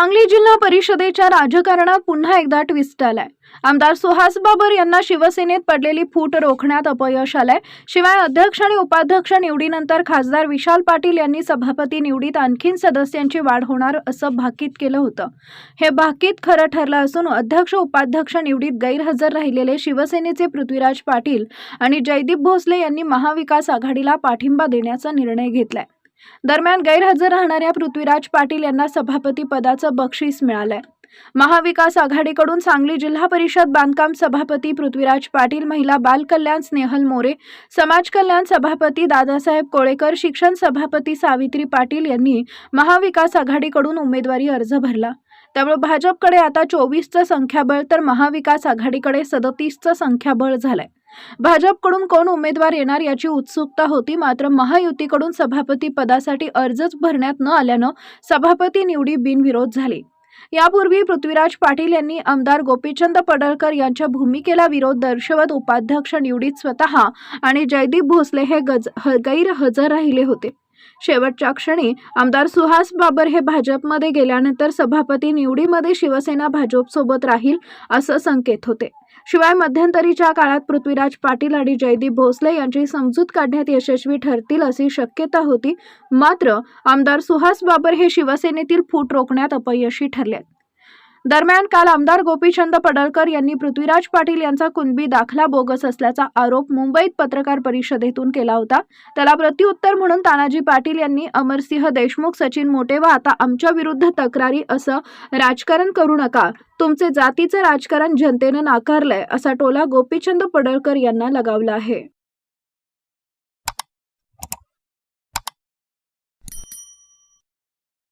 सांगली जिल्हा परिषदेच्या राजकारणात पुन्हा एकदा ट्विस्ट आलाय। आमदार सुहास बाबर यांना शिवसेनेत पडलेली फूट रोखण्यात अपयश आलंय। शिवाय अध्यक्ष आणि उपाध्यक्ष निवडीनंतर खासदार विशाल पाटील यांनी सभापती निवडीत आणखीन सदस्यांची वाढ होणार असं भाकीत केलं होतं। हे भाकीत खरं ठरलं असून अध्यक्ष उपाध्यक्ष निवडीत गैरहजर राहिलेले शिवसेनेचे पृथ्वीराज पाटील आणि जयदीप भोसले यांनी महाविकास आघाडीला पाठिंबा देण्याचा निर्णय घेतलाय। दरम्यान गैरहजर राहणाऱ्या पृथ्वीराज पाटील यांना सभापती पदाचं बक्षीस मिळालंय। महाविकास आघाडीकडून सांगली जिल्हा परिषद बांधकाम सभापती पृथ्वीराज पाटील, महिला बाल कल्याण स्नेहल मोरे, समाज कल्याण सभापती दादासाहेब कोळेकर, शिक्षण सभापती सावित्री पाटील यांनी महाविकास आघाडीकडून उमेदवारी अर्ज भरला। त्यामुळे भाजपकडे आता 24चं संख्याबळ तर महाविकास आघाडीकडे 37चं संख्याबळ झालंय। भाजपकडून कोण उमेदवार येणार याची उत्सुकता होती, मात्र महायुतीकडून सभापती पदासाठी अर्जच भरण्यात न आल्यानं सभापती निवडी बिनविरोध झाली। यापूर्वी पृथ्वीराज पाटील यांनी आमदार गोपीचंद पडळकर यांच्या भूमिकेला विरोध दर्शवत उपाध्यक्ष निवडीत स्वतः आणि जयदीप भोसले हे गैरहजर राहिले होते। शेवटच्या क्षणी आमदार सुहास बाबर हे भाजपमध्ये गेल्यानंतर सभापती निवडीमध्ये शिवसेना भाजपसोबत राहील असं संकेत होते। शिवाय मध्यंतरीच्या काळात पृथ्वीराज पाटील आणि जयदीप भोसले यांची समजूत काढण्यात यशस्वी ठरतील अशी शक्यता होती, मात्र आमदार सुहास बाबर हे शिवसेनेतील फूट रोखण्यात अपयशी ठरले। दरम्यान काल आमदार गोपीचंद पडळकर यांनी पृथ्वीराज पाटील यांचा कुणबी दाखला बोगस असल्याचा आरोप मुंबईत पत्रकार परिषदेतून केला होता। त्याला प्रत्युत्तर म्हणून तानाजी पाटील यांनी अमरसिंह देशमुख, सचिन मोटे व आता आमच्या विरुद्ध तक्रारी असं राजकारण करू नका, तुमचे जातीचं राजकारण जनतेनं नाकारलंय असा टोला गोपीचंद पडळकर यांना लगावला आहे।